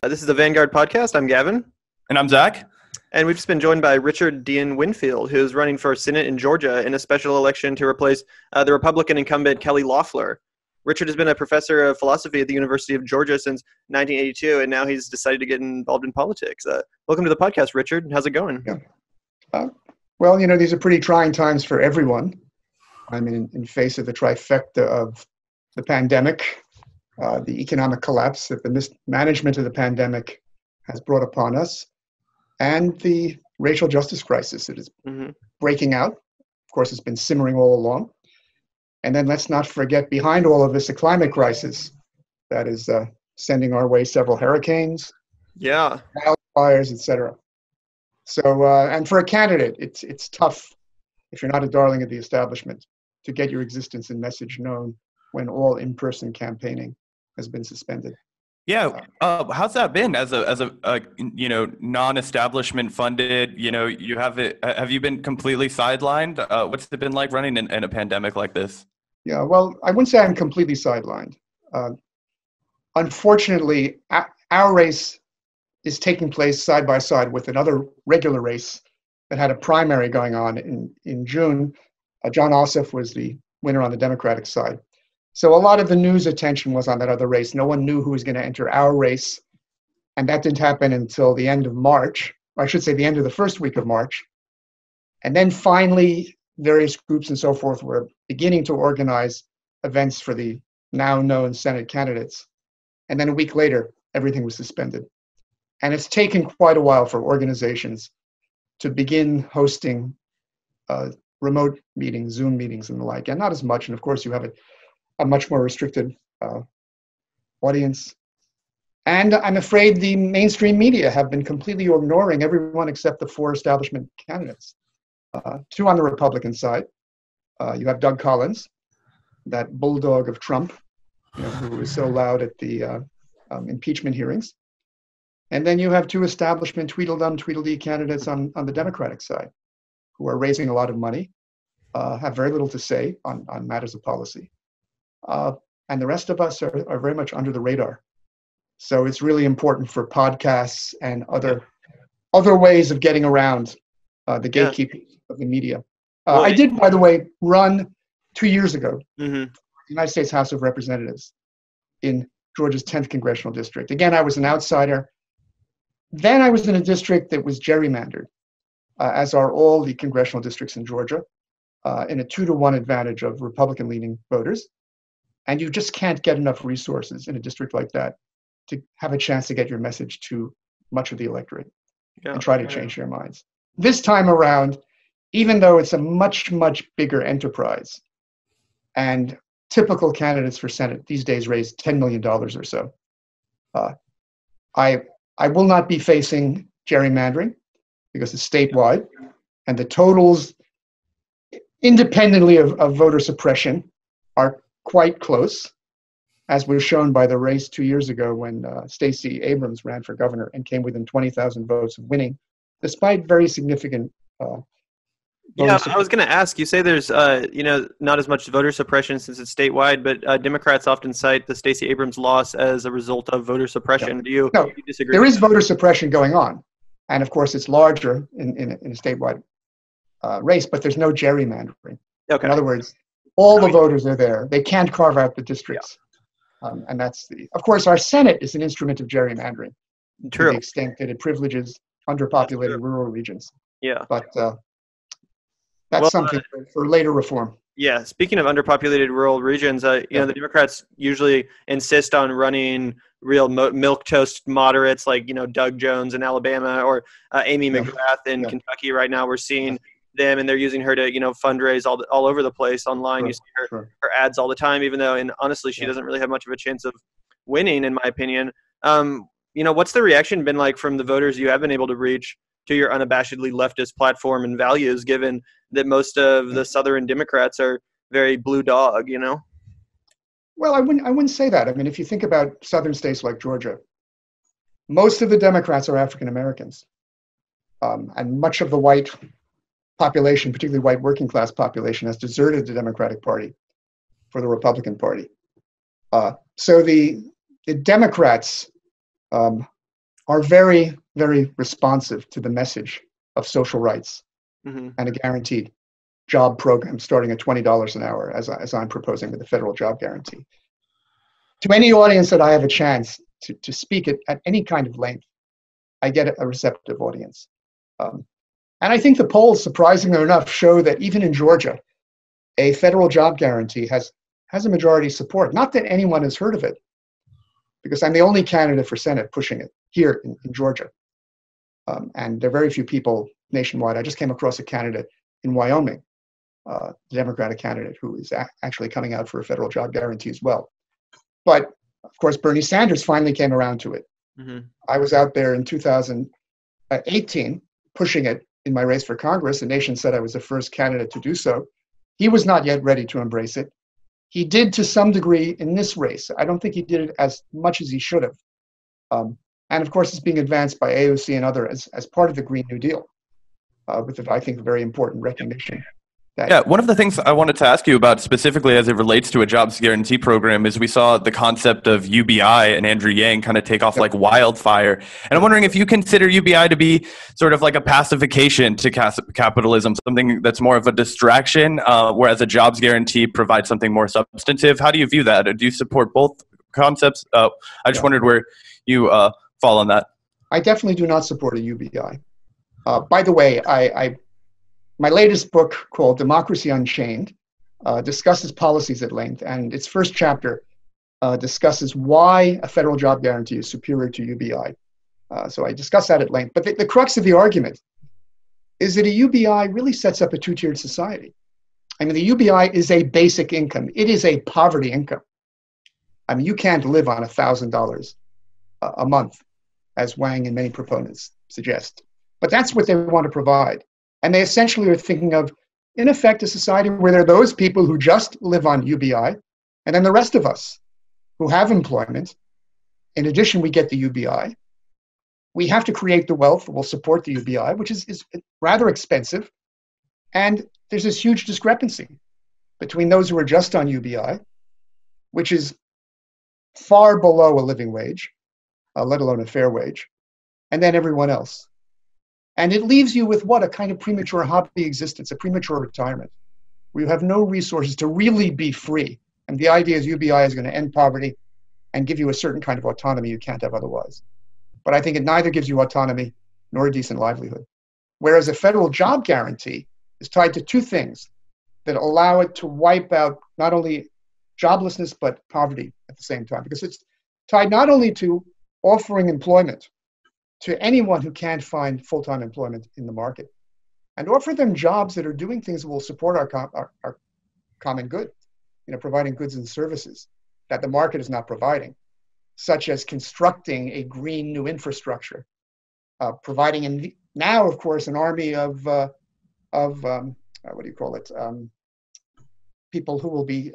This is the Vanguard podcast. I'm Gavin. And I'm Zach. And we've just been joined by Richard Dien Winfield, who's running for Senate in Georgia in a special election to replace the Republican incumbent Kelly Loeffler. Richard has been a professor of philosophy at the University of Georgia since 1982, and now he's decided to get involved in politics. Welcome to the podcast, Richard. How's it going? Yeah. These are pretty trying times for everyone. I mean, in face of the trifecta of the pandemic, the economic collapse that the mismanagement of the pandemic has brought upon us, and the racial justice crisis that is breaking out. Of course, it's been simmering all along. And then let's not forget, behind all of this, a climate crisis that is sending our way several hurricanes, wildfires, etc. So, and for a candidate, it's tough, if you're not a darling of the establishment, to get your existence and message known when all in-person campaigning has been suspended. Yeah, how's that been as a non-establishment funded? Have you been completely sidelined? What's it been like running in a pandemic like this? Yeah, well, I wouldn't say I'm completely sidelined. Unfortunately, our race is taking place side by side with another regular race that had a primary going on in June. John Ossoff was the winner on the Democratic side. So a lot of the news attention was on that other race. No one knew who was going to enter our race. And that didn't happen until the end of March, or I should say the end of the first week of March. And then finally, various groups and so forth were beginning to organize events for the now known Senate candidates. And then a week later, everything was suspended. And it's taken quite a while for organizations to begin hosting remote meetings, Zoom meetings and the like, and not as much. And of course, you have a much more restricted audience. And I'm afraid the mainstream media have been completely ignoring everyone except the four establishment candidates. Two on the Republican side. You have Doug Collins, that bulldog of Trump, who was so loud at the impeachment hearings. And then you have two establishment Tweedledum, Tweedledee candidates on the Democratic side, who are raising a lot of money, have very little to say on matters of policy. And the rest of us are very much under the radar. So it's really important for podcasts and other ways of getting around the gatekeeping of the media. I did, by the way, run 2 years ago, the United States House of Representatives in Georgia's 10th Congressional District. Again, I was an outsider. Then I was in a district that was gerrymandered, as are all the congressional districts in Georgia, in a 2-to-1 advantage of Republican-leaning voters. And you just can't get enough resources in a district like that to have a chance to get your message to much of the electorate and try to change their minds. This time around, even though it's a much, much bigger enterprise, and typical candidates for Senate these days raise $10 million or so, I will not be facing gerrymandering because it's statewide, and the totals, independently of voter suppression, are quite close, as was shown by the race 2 years ago when Stacey Abrams ran for governor and came within 20,000 votes of winning, despite very significant I was going to ask, you say there's not as much voter suppression since it's statewide, but Democrats often cite the Stacey Abrams loss as a result of voter suppression. Do you disagree? There is voter suppression going on, and of course it's larger in a statewide race, but there's no gerrymandering. Okay. In other words, all the voters are there. They can't carve out the districts. And of course, our Senate is an instrument of gerrymandering. True. To the extent that it privilege underpopulated rural regions. Yeah. But that's something for later reform. Yeah. Speaking of underpopulated rural regions, the Democrats usually insist on running real milquetoast moderates like, Doug Jones in Alabama or Amy McGrath in Kentucky. Right now we're seeing them, and they're using her to, fundraise all over the place online. You see her ads all the time, even though, and honestly, she doesn't really have much of a chance of winning, in my opinion. What's the reaction been like from the voters you have been able to reach to your unabashedly leftist platform and values, given that most of the Southern Democrats are very blue dog, Well, I wouldn't say that. I mean, if you think about Southern states like Georgia, most of the Democrats are African Americans, and much of the white population, particularly white working class population, has deserted the Democratic Party for the Republican Party. So the Democrats are very, very responsive to the message of social rights Mm-hmm. and a guaranteed job program starting at $20 an hour, as I'm proposing with the federal job guarantee. To any audience that I have a chance to speak at any kind of length, I get a receptive audience. And I think the polls, surprisingly enough, show that even in Georgia, a federal job guarantee has a majority support. Not that anyone has heard of it, because I'm the only candidate for Senate pushing it here in Georgia. And there are very few people nationwide. I just came across a candidate in Wyoming, the Democratic candidate, who is actually coming out for a federal job guarantee as well. But of course, Bernie Sanders finally came around to it. Mm-hmm. I was out there in 2018 pushing it in my race for Congress. The nation said I was the first candidate to do so. He was not yet ready to embrace it. He did to some degree in this race. I don't think he did it as much as he should have. And of course, it's being advanced by AOC and others as part of the Green New Deal, with, I think, a very important recognition. Yeah, one of the things I wanted to ask you about specifically as it relates to a jobs guarantee program is we saw the concept of UBI and Andrew Yang kind of take off like wildfire. And I'm wondering if you consider UBI to be sort of like a pacification to capitalism, something that's more of a distraction, whereas a jobs guarantee provides something more substantive. How do you view that? Do you support both concepts? I just wondered where you fall on that. I definitely do not support a UBI. By the way, my latest book, called Democracy Unchained, discusses policies at length, and its first chapter discusses why a federal job guarantee is superior to UBI. So I discuss that at length. But the crux of the argument is that a UBI really sets up a two-tiered society. I mean, the UBI is a basic income. It is a poverty income. I mean, you can't live on $1,000 a month, as Wang and many proponents suggest. But that's what they want to provide. And they essentially are thinking of, in effect, a society where there are those people who just live on UBI, and then the rest of us who have employment. In addition, we get the UBI. We have to create the wealth that will support the UBI, which is rather expensive. And there's this huge discrepancy between those who are just on UBI, which is far below a living wage, let alone a fair wage, and then everyone else. And it leaves you with what? A kind of premature hobby existence, a premature retirement, where you have no resources to really be free. And the idea is UBI is going to end poverty and give you a certain kind of autonomy you can't have otherwise. But I think it neither gives you autonomy nor a decent livelihood. Whereas a federal job guarantee is tied to two things that allow it to wipe out not only joblessness, but poverty at the same time. Because it's tied not only to offering employment to anyone who can't find full-time employment in the market, and offer them jobs that are doing things that will support our common good, providing goods and services that the market is not providing, such as constructing a green new infrastructure, providing now, of course, an army of people who will be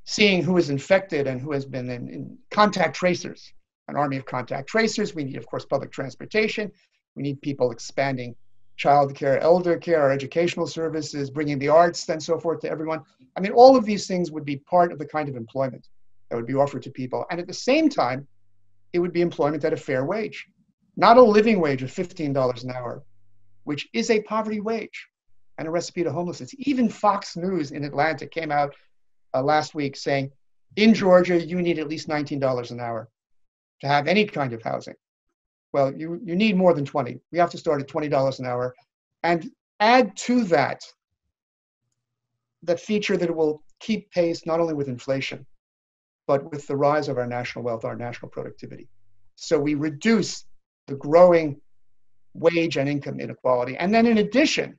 seeing who is infected and who has been in contact tracers. An army of contact tracers. We need, of course, public transportation. We need people expanding childcare, elder care, our educational services, bringing the arts and so forth to everyone. I mean, all of these things would be part of the kind of employment that would be offered to people. And at the same time, it would be employment at a fair wage, not a living wage of $15 an hour, which is a poverty wage and a recipe to homelessness. Even Fox News in Atlanta came out last week saying, in Georgia, you need at least $19 an hour to have any kind of housing. Well, you need more than 20. We have to start at $20 an hour and add to that the feature that it will keep pace not only with inflation, but with the rise of our national wealth, our national productivity. So we reduce the growing wage and income inequality. And then in addition,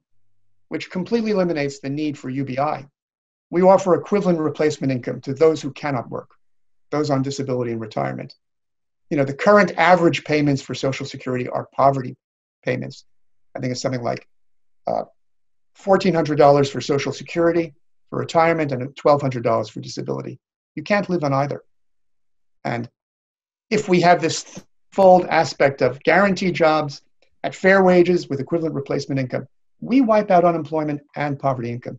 which completely eliminates the need for UBI, we offer equivalent replacement income to those who cannot work, those on disability and retirement. The current average payments for Social Security are poverty payments. I think it's something like $1,400 for Social Security, for retirement, and $1,200 for disability. You can't live on either. And if we have this fold aspect of guaranteed jobs at fair wages with equivalent replacement income, we wipe out unemployment and poverty income.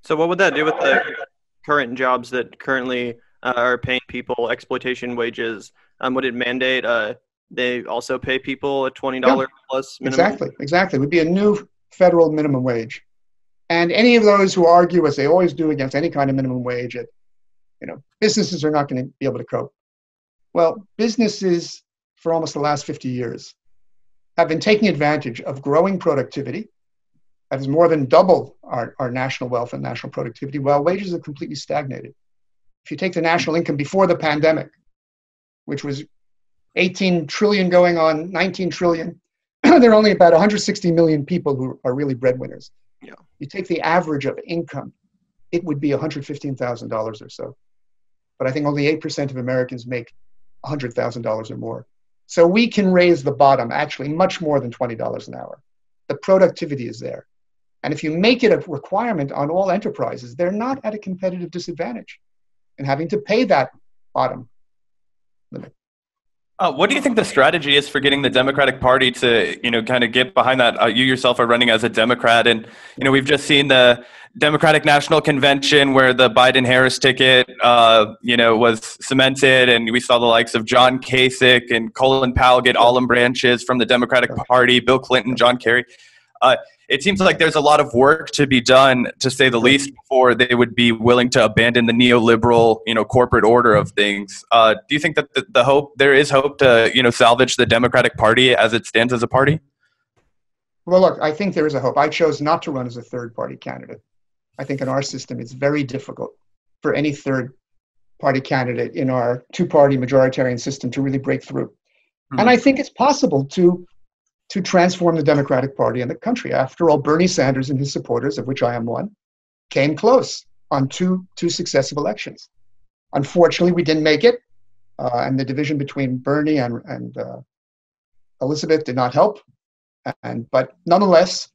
So what would that do with the current jobs that currently are paying people exploitation wages would it mandate they also pay people a $20 Yeah, plus minimum? Exactly. It would be a new federal minimum wage. And any of those who argue, as they always do, against any kind of minimum wage, businesses are not going to be able to cope. Well, businesses for almost the last 50 years have been taking advantage of growing productivity. That has more than doubled our national wealth and national productivity, while wages have completely stagnated. If you take the national income before the pandemic, which was 18 trillion going on 19 trillion, there are only about 160 million people who are really breadwinners. Yeah. You take the average of income, it would be $115,000 or so. But I think only 8% of Americans make $100,000 or more. So we can raise the bottom actually much more than $20 an hour. The productivity is there. And if you make it a requirement on all enterprises, they're not at a competitive disadvantage in having to pay that bottom limit. What do you think the strategy is for getting the Democratic Party to, kind of get behind that? You yourself are running as a Democrat, and we've just seen the Democratic National Convention where the Biden-Harris ticket, was cemented, and we saw the likes of John Kasich and Colin Powell get olive branches from the Democratic Party, Bill Clinton, John Kerry. It seems like there's a lot of work to be done, to say the least, before they would be willing to abandon the neoliberal, corporate order of things. Do you think that there is hope to, salvage the Democratic Party as it stands as a party? Well, look, I think there is a hope. I chose not to run as a third-party candidate. I think in our system, it's very difficult for any third-party candidate in our two-party majoritarian system to really break through. Mm-hmm. And I think it's possible to transform the Democratic Party in the country. After all, Bernie Sanders and his supporters, of which I am one, came close on two successive elections. Unfortunately, we didn't make it, and the division between Bernie and Elizabeth did not help. But nonetheless,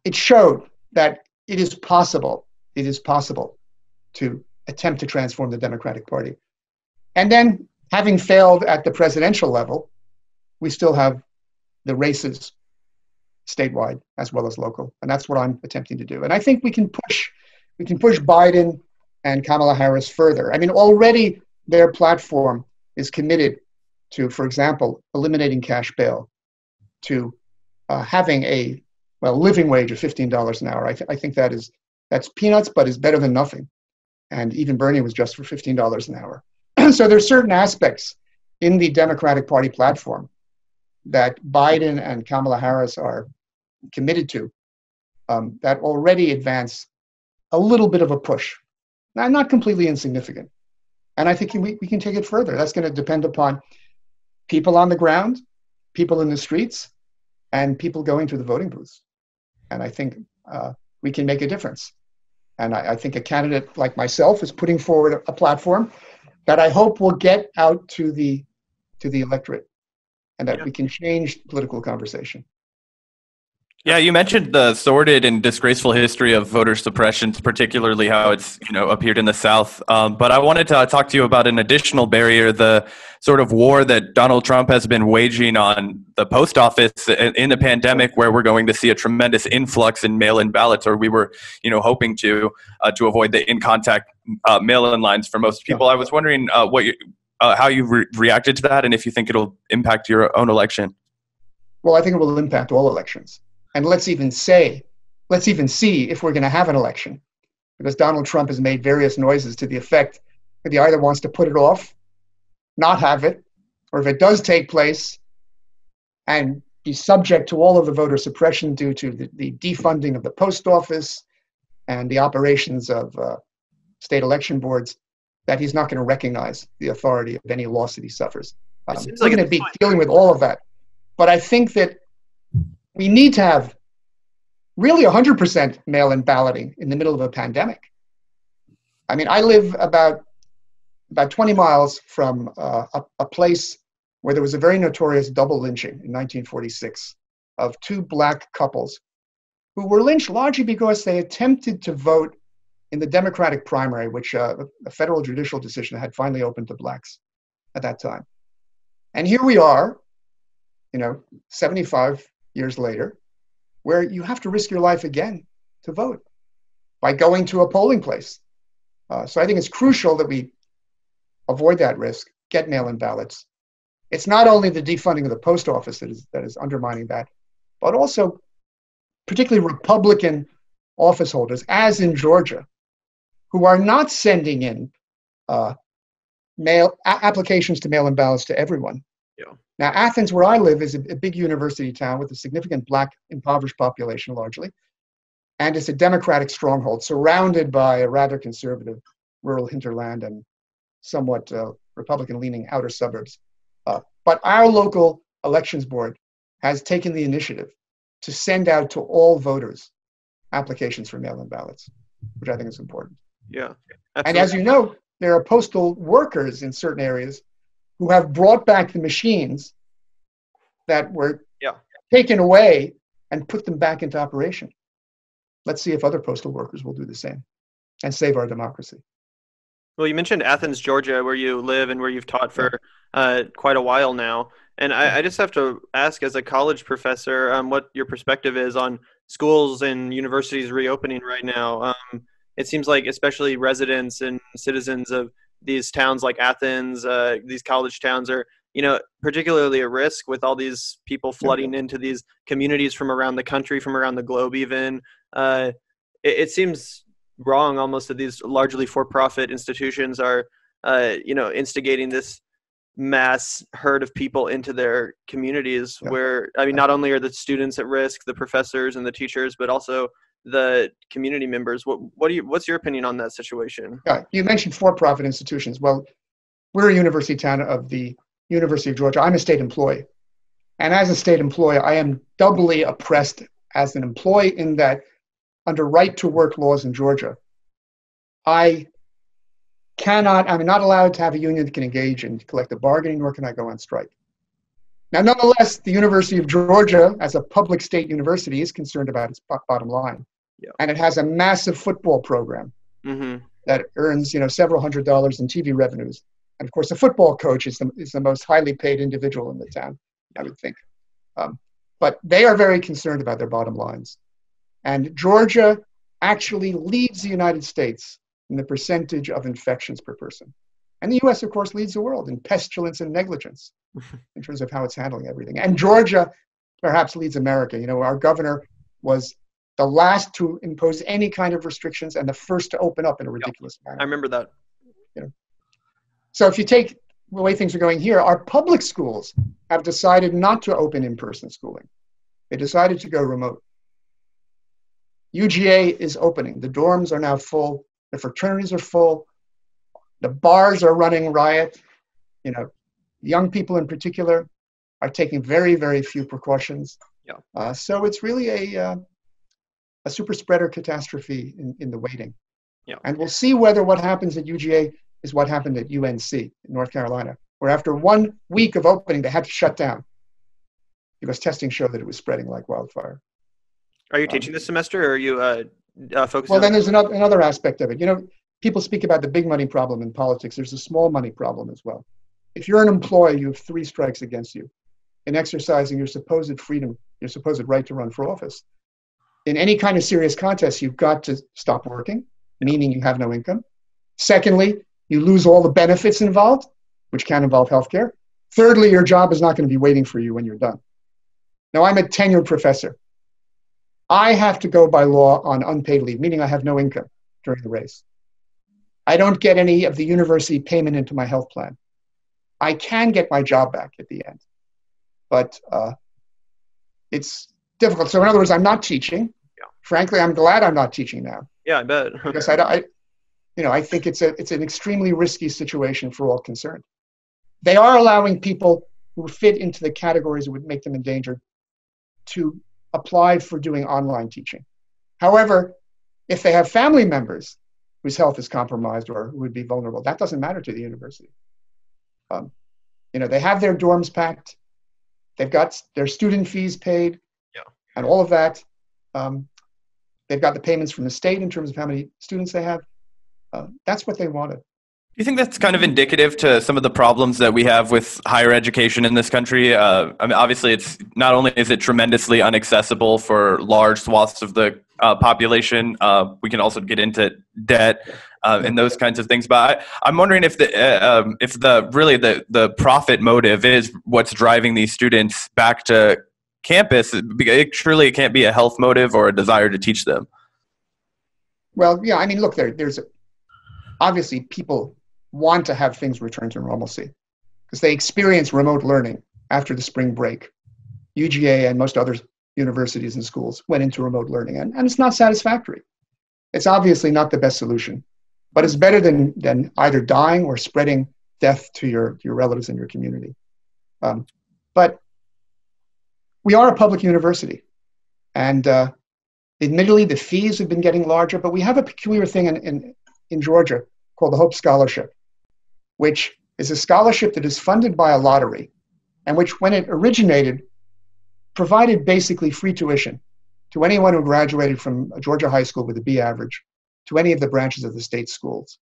it showed that it is possible to attempt to transform the Democratic Party. And then, having failed at the presidential level, we still have the races statewide as well as local. And that's what I'm attempting to do. And I think we can push Biden and Kamala Harris further. I mean, already their platform is committed to, for example, eliminating cash bail, to having a living wage of $15 an hour. I think that's peanuts, but is better than nothing. And even Bernie was just for $15 an hour. So there's certain aspects in the Democratic Party platform that Biden and Kamala Harris are committed to that already advance a little bit of a push. Now, not completely insignificant. And I think we can take it further. That's going to depend upon people on the ground, people in the streets, and people going to the voting booths. And I think we can make a difference. And I think a candidate like myself is putting forward a platform that I hope will get out to the electorate, and that we can change political conversation. Yeah, you mentioned the sordid and disgraceful history of voter suppression, particularly how it's appeared in the South. But I wanted to talk to you about an additional barrier, the sort of war that Donald Trump has been waging on the post office in the pandemic, where we're going to see a tremendous influx in mail-in ballots, or we were hoping to avoid the in-contact mail-in lines for most people. I was wondering how you reacted to that, and if you think it'll impact your own election. Well, I think it will impact all elections. And let's even see if we're going to have an election, because Donald Trump has made various noises to the effect that he either wants to put it off, not have it, or if it does take place, and be subject to all of the voter suppression due to the defunding of the post office and the operations of state election boards, that he's not going to recognize the authority of any loss that he suffers. We're going to be dealing with all of that. But I think that we need to have really 100% mail-in balloting in the middle of a pandemic. I mean, I live about 20 miles from a place where there was a very notorious double lynching in 1946 of two black couples who were lynched largely because they attempted to vote in the Democratic primary, which a federal judicial decision had finally opened to blacks at that time. And here we are, 75 years later, where you have to risk your life again to vote by going to a polling place. So I think it's crucial that we avoid that risk, get mail-in ballots. It's not only the defunding of the post office that is undermining that, but also particularly Republican office holders, as in Georgia, who are not sending in applications to mail-in ballots to everyone. Yeah. Now, Athens, where I live, is a big university town with a significant Black impoverished population largely, and it's a Democratic stronghold surrounded by a rather conservative rural hinterland and somewhat Republican-leaning outer suburbs. But our local elections board has taken the initiative to send out to all voters applications for mail-in ballots, which I think is important. Yeah. And Absolutely. as you know, there are postal workers in certain areas who have brought back the machines that were taken away and put them back into operation. Let's see if other postal workers will do the same and save our democracy. Well, you mentioned Athens, Georgia, where you live and where you've taught for quite a while now. And I just have to ask, as a college professor, what your perspective is on schools and universities reopening right now. It seems like especially residents and citizens of these towns like Athens, these college towns are, particularly at risk with all these people flooding into these communities from around the country, from around the globe even. It seems wrong almost that these largely for-profit institutions are, instigating this mass herd of people into their communities where, not only are the students at risk, the professors and the teachers, but also the community members. What's your opinion on that situation? Yeah, you mentioned for-profit institutions. Well, we're a university town of the University of Georgia. I'm a state employee. And as a state employee, I am doubly oppressed as an employee in that under right-to-work laws in Georgia, I'm not allowed to have a union that can engage in collective bargaining, nor can I go on strike. Now, nonetheless, the University of Georgia, as a public state university, is concerned about its bottom line. Yeah. And it has a massive football program that earns, several $100s in TV revenues. And of course, the football coach is the most highly paid individual in the town, I would think. But they are very concerned about their bottom lines. And Georgia actually leads the United States in the percentage of infections per person. And the US, of course, leads the world in pestilence and negligence in terms of how it's handling everything. And Georgia perhaps leads America. Our governor was the last to impose any kind of restrictions and the first to open up in a ridiculous manner. I remember that. So if you take the way things are going here, our public schools have decided not to open in-person schooling. They decided to go remote. UGA is opening. The dorms are now full. The fraternities are full. The bars are running riot. Young people in particular are taking very, very few precautions. Yeah. So it's really a super spreader catastrophe in the waiting. Yeah. And we'll see whether what happens at UGA is what happened at UNC in North Carolina, where after 1 week of opening, they had to shut down because testing showed that it was spreading like wildfire. Are you teaching this semester, or are you focusing? Well, then there's another aspect of it. People speak about the big money problem in politics. There's a small money problem as well. If you're an employee, you have 3 strikes against you in exercising your supposed freedom, your supposed right to run for office. In any kind of serious contest, you've got to stop working, meaning you have no income. Secondly, you lose all the benefits involved, which can involve healthcare. Thirdly, your job is not going to be waiting for you when you're done. Now, I'm a tenured professor. I have to go by law on unpaid leave, meaning I have no income during the race. I don't get any of the university payment into my health plan. I can get my job back at the end, but it's difficult. So in other words, I'm not teaching. Yeah. Frankly, I'm glad I'm not teaching now. Yeah, I bet. Because I think it's an extremely risky situation for all concerned. They are allowing people who fit into the categories that would make them endangered to apply for doing online teaching. However, if they have family members whose health is compromised or who would be vulnerable, that doesn't matter to the university. They have their dorms packed, they've got their student fees paid, and all of that. They've got the payments from the state in terms of how many students they have. That's what they wanted. Do you think that's kind of indicative to some of the problems that we have with higher education in this country? Obviously, it's not only is it tremendously inaccessible for large swaths of the population, we can also get into debt. and those kinds of things. But I'm wondering if the profit motive is what's driving these students back to campus. Surely it can't be a health motive or a desire to teach them. Well, yeah, I mean, look, obviously people want to have things return to normalcy because they experience remote learning after the spring break. UGA and most other universities and schools went into remote learning, and it's not satisfactory. It's obviously not the best solution, but it's better than either dying or spreading death to your relatives and your community. But we are a public university, and admittedly, the fees have been getting larger, but we have a peculiar thing in Georgia called the Hope Scholarship, which is a scholarship that is funded by a lottery, and which, when it originated, provided basically free tuition to anyone who graduated from a Georgia high school with a B average to any of the branches of the state schools.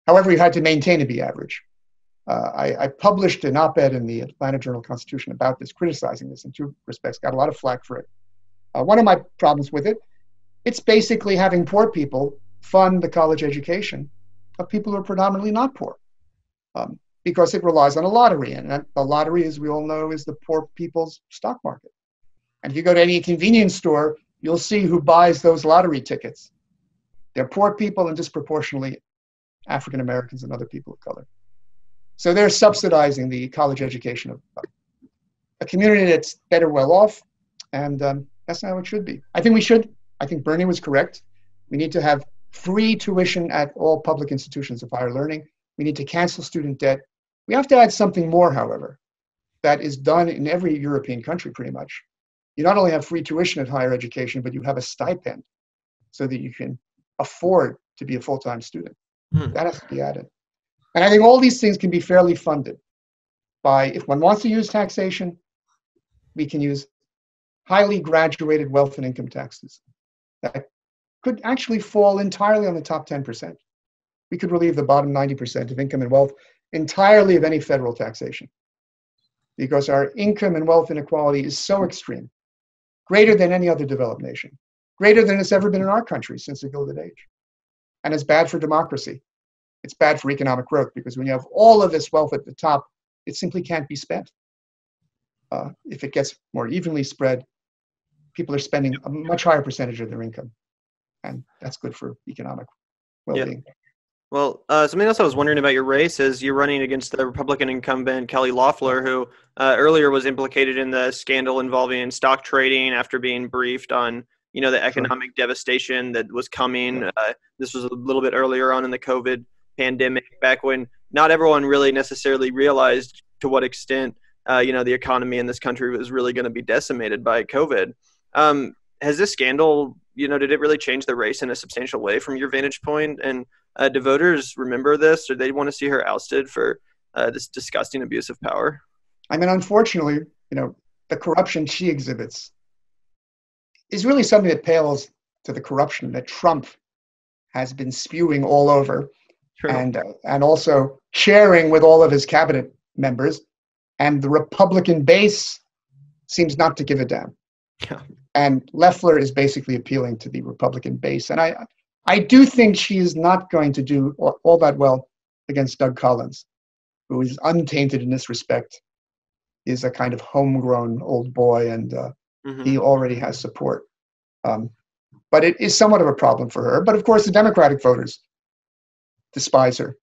However, you had to maintain a B average. I published an op-ed in the Atlanta Journal-Constitution about this, criticizing this in two respects, got a lot of flack for it. One of my problems with it, it's basically having poor people fund the college education of people who are predominantly not poor, because it relies on a lottery. And the lottery, as we all know, is the poor people's stock market. And if you go to any convenience store, you'll see who buys those lottery tickets. They're poor people and disproportionately African Americans and other people of color. So they're subsidizing the college education of a community that's better well off, and that's not how it should be. I think Bernie was correct. We need to have free tuition at all public institutions of higher learning. We need to cancel student debt. We have to add something more, however, that is done in every European country pretty much. You not only have free tuition at higher education, but you have a stipend so that you can afford to be a full-time student. That has to be added. And I think all these things can be fairly funded by, if one wants to use taxation, we can use highly graduated wealth and income taxes that could actually fall entirely on the top 10%. We could relieve the bottom 90% of income and wealth entirely of any federal taxation, because our income and wealth inequality is so extreme, greater than any other developed nation, greater than it's ever been in our country since the Gilded Age. And it's bad for democracy. It's bad for economic growth, because when you have all of this wealth at the top, it simply can't be spent. If it gets more evenly spread, people are spending a much higher percentage of their income, and that's good for economic well-being. Yeah. Well, something else I was wondering about your race is you're running against the Republican incumbent Kelly Loeffler, who earlier was implicated in the scandal involving stock trading after being briefed on, the economic devastation that was coming. This was a little bit earlier on in the COVID pandemic, back when not everyone really necessarily realized to what extent, the economy in this country was really going to be decimated by COVID. Has this scandal, did it really change the race in a substantial way from your vantage point? And do voters remember this, or they want to see her ousted for this disgusting abuse of power? I mean, unfortunately, the corruption she exhibits is really something that pales to the corruption that Trump has been spewing all over. True. And also sharing with all of his cabinet members, and the Republican base seems not to give a damn. Yeah. And Loeffler is basically appealing to the Republican base. And I do think she is not going to do all that well against Doug Collins, who is untainted in this respect, is a kind of homegrown old boy, and he already has support. But it is somewhat of a problem for her. But of course, the Democratic voters despise her.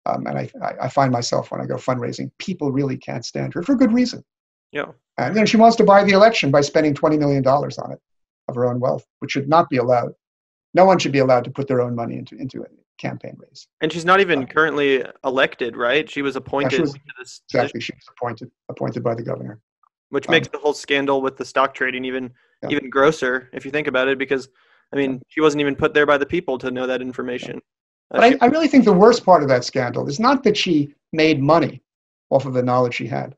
And I find myself, when I go fundraising, people really can't stand her for good reason. Yeah. And she wants to buy the election by spending $20 million on it of her own wealth, which should not be allowed. No one should be allowed to put their own money into a campaign race. And she's not even currently elected, right? She was appointed to this exactly. position. She was appointed by the governor. Which makes the whole scandal with the stock trading even grosser, if you think about it, because, she wasn't even put there by the people to know that information. But I really think the worst part of that scandal is not that she made money off of the knowledge she had,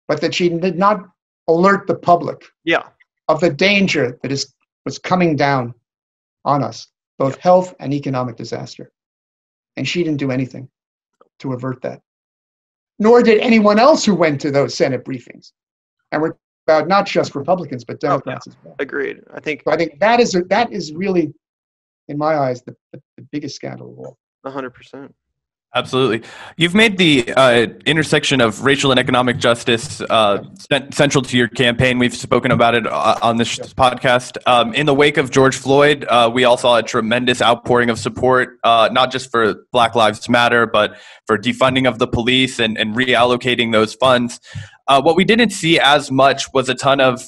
but that she did not alert the public of the danger that was coming down on us, both health and economic disaster. And she didn't do anything to avert that. Nor did anyone else who went to those Senate briefings. And we're about not just Republicans, but Democrats as well. Agreed. I think that is really, in my eyes, the the biggest scandal of all. 100%. Absolutely. You've made the intersection of racial and economic justice central to your campaign. We've spoken about it on this podcast. In the wake of George Floyd, we all saw a tremendous outpouring of support, not just for Black Lives Matter, but for defunding of the police and reallocating those funds. What we didn't see as much was a ton of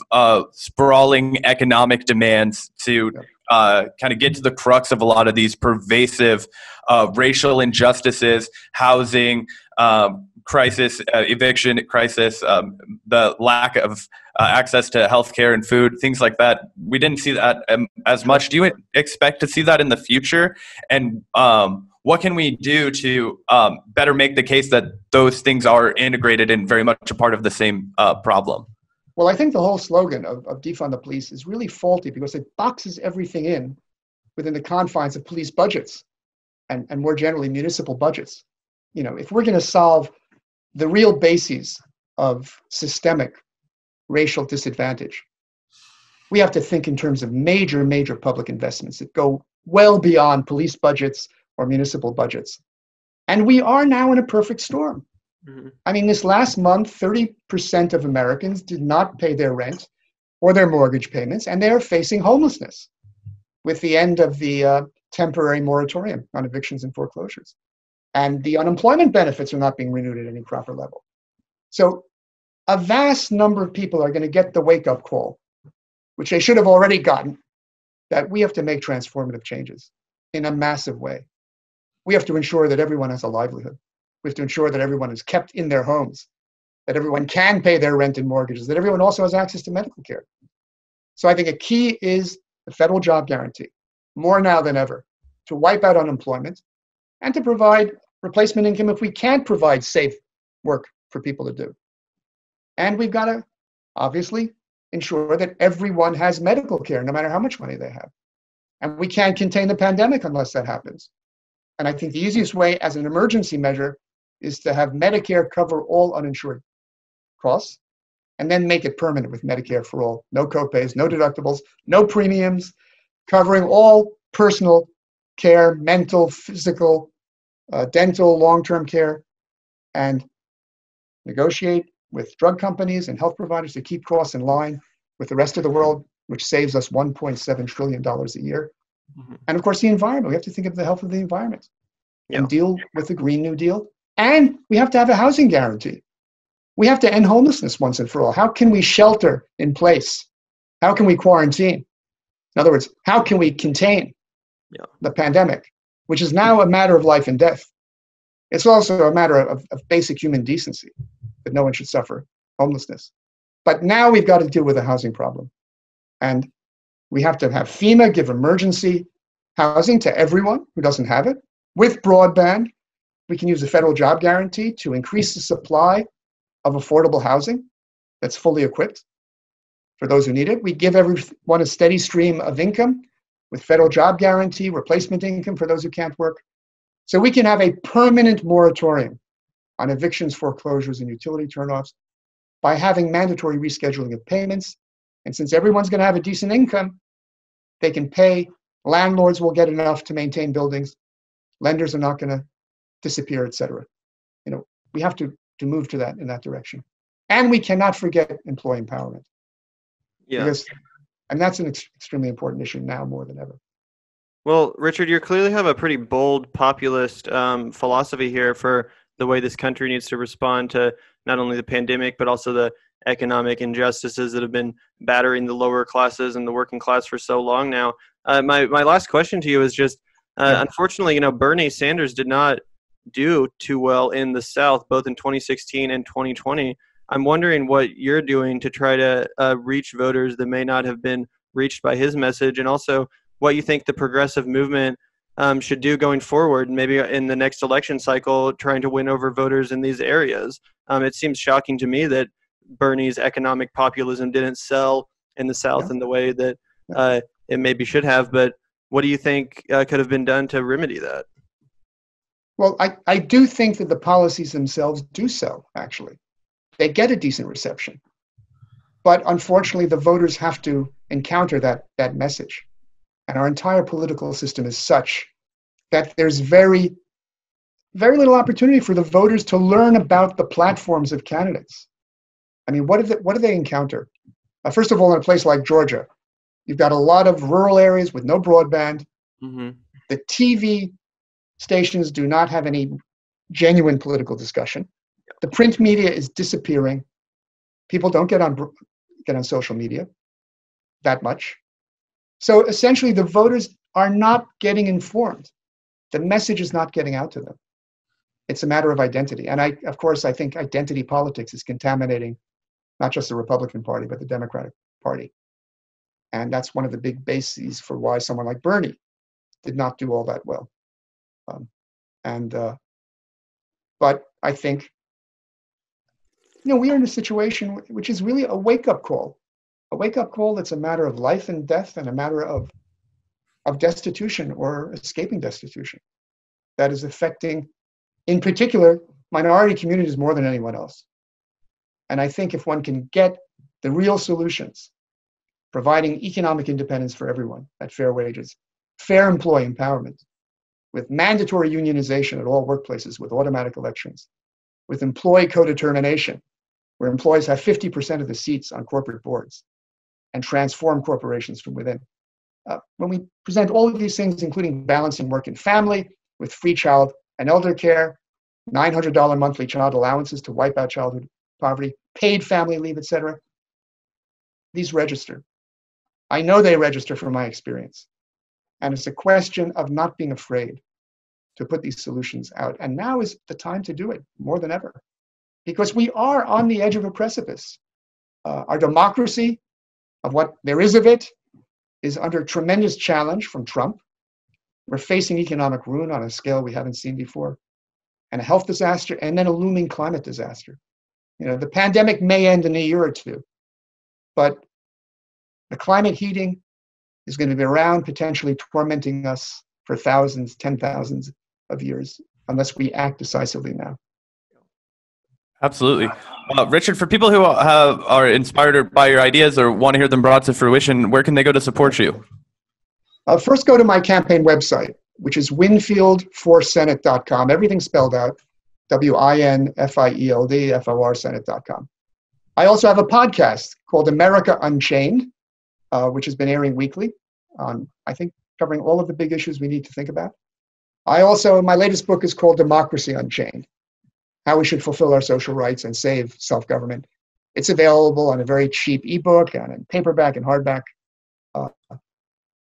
sprawling economic demands to kind of get to the crux of a lot of these pervasive racial injustices, housing crisis, eviction crisis, the lack of access to healthcare and food, things like that. We didn't see that as much. Do you expect to see that in the future? And what can we do to better make the case that those things are integrated and very much a part of the same problem? Well, I think the whole slogan of defund the police is really faulty because it boxes everything in within the confines of police budgets and more generally municipal budgets. You know, if we're going to solve the real bases of systemic racial disadvantage, we have to think in terms of major public investments that go well beyond police budgets or municipal budgets. And we are now in a perfect storm. Mm-hmm. I mean, this last month, 30% of Americans did not pay their rent or their mortgage payments, and they are facing homelessness with the end of the temporary moratorium on evictions and foreclosures. And the unemployment benefits are not being renewed at any proper level. So a vast number of people are going to get the wake-up call, which they should have already gotten, that we have to make transformative changes in a massive way. We have to ensure that everyone has a livelihood. We have to ensure that everyone is kept in their homes, that everyone can pay their rent and mortgages, that everyone also has access to medical care. So I think a key is the federal job guarantee, more now than ever, to wipe out unemployment and to provide replacement income if we can't provide safe work for people to do. And we've got to obviously ensure that everyone has medical care, no matter how much money they have. And we can't contain the pandemic unless that happens. And I think the easiest way as an emergency measure is to have Medicare cover all uninsured costs and then make it permanent with Medicare for all. No copays, no deductibles, no premiums, covering all personal care, mental, physical, dental, long-term care, and negotiate with drug companies and health providers to keep costs in line with the rest of the world, which saves us $1.7 trillion a year. Mm-hmm. And of course, the environment. We have to think of the health of the environment and deal with the Green New Deal. And we have to have a housing guarantee. We have to end homelessness once and for all. How can we shelter in place? How can we quarantine? In other words, how can we contain the pandemic, which is now a matter of life and death? It's also a matter of basic human decency, that no one should suffer homelessness. But now we've got to deal with a housing problem. And we have to have FEMA give emergency housing to everyone who doesn't have it. With broadband, we can use the federal job guarantee to increase the supply of affordable housing that's fully equipped for those who need it. We give everyone a steady stream of income with federal job guarantee, replacement income for those who can't work. So we can have a permanent moratorium on evictions, foreclosures, and utility turnoffs by having mandatory rescheduling of payments. And since everyone's going to have a decent income, they can pay. Landlords will get enough to maintain buildings. Lenders are not going to disappear, et cetera. You know, we have to move to that in that direction. And we cannot forget employee empowerment. Yeah. And that's an extremely important issue now more than ever. Well, Richard, you clearly have a pretty bold populist philosophy here for the way this country needs to respond to not only the pandemic, but also the economic injustices that have been battering the lower classes and the working class for so long now. My last question to you is just, unfortunately, you know, Bernie Sanders did not do too well in the South, both in 2016 and 2020. I'm wondering what you're doing to try to reach voters that may not have been reached by his message, and also what you think the progressive movement should do going forward, maybe in the next election cycle, trying to win over voters in these areas. It seems shocking to me that Bernie's economic populism didn't sell in the South in the way that it maybe should have, but what do you think could have been done to remedy that? Well, I do think that the policies themselves do sell, actually. They get a decent reception. But unfortunately, the voters have to encounter that message. And our entire political system is such that there's very, very little opportunity for the voters to learn about the platforms of candidates. I mean, what do they encounter? First of all, in a place like Georgia, you've got a lot of rural areas with no broadband. Mm-hmm. The TV stations do not have any genuine political discussion. The print media is disappearing. People don't get on social media that much. So essentially, the voters are not getting informed. The message is not getting out to them. It's a matter of identity. And of course, I think identity politics is contaminating not just the Republican Party, but the Democratic Party. And that's one of the big bases for why someone like Bernie did not do all that well. But I think, we are in a situation which is really a wake-up call that's a matter of life and death and a matter of destitution or escaping destitution that is affecting, in particular, minority communities more than anyone else. And I think if one can get the real solutions, providing economic independence for everyone at fair wages, fair employee empowerment, with mandatory unionization at all workplaces, with automatic elections, with employee co-determination, where employees have 50% of the seats on corporate boards, and transform corporations from within. When we present all of these things, including balancing work and family, with free child and elder care, $900 monthly child allowances to wipe out childhood poverty, paid family leave, etc., these register. I know they register from my experience. And it's a question of not being afraid to put these solutions out. And now is the time to do it more than ever, because we are on the edge of a precipice. Our democracy, of what there is of it, is under tremendous challenge from Trump. We're facing economic ruin on a scale we haven't seen before, and a health disaster, and then a looming climate disaster. The pandemic may end in a year or two, but the climate heating is going to be around, potentially tormenting us for thousands, 10,000s of years, unless we act decisively now. Absolutely. Richard, for people who are inspired by your ideas or want to hear them brought to fruition, where can they go to support you? First, go to my campaign website, which is winfieldforsenate.com. Everything's spelled out, WINFIELD, Senate.com. I also have a podcast called America Unchained, which has been airing weekly on, I think, covering all of the big issues we need to think about. My latest book is called Democracy Unchained, How We Should Fulfill Our Social Rights and Save Self-Government. It's available on a very cheap ebook and in paperback and hardback.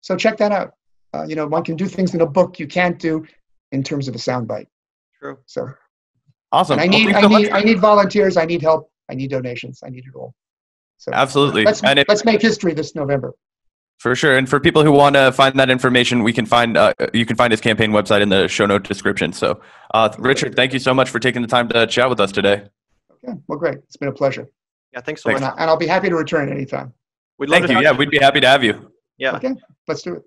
So check that out. One can do things in a book you can't do in terms of a soundbite. True. So awesome. I need volunteers. I need help. I need donations. I need it all. So absolutely. Let's make history this November. For sure. And for people who want to find that information, you can find his campaign website in the show note description. So, Richard, thank you so much for taking the time to chat with us today. Okay. Well, great. It's been a pleasure. Yeah, thanks so much. And I'll be happy to return anytime. Thank you. Yeah, we'd be happy to have you. Yeah. Okay. Let's do it.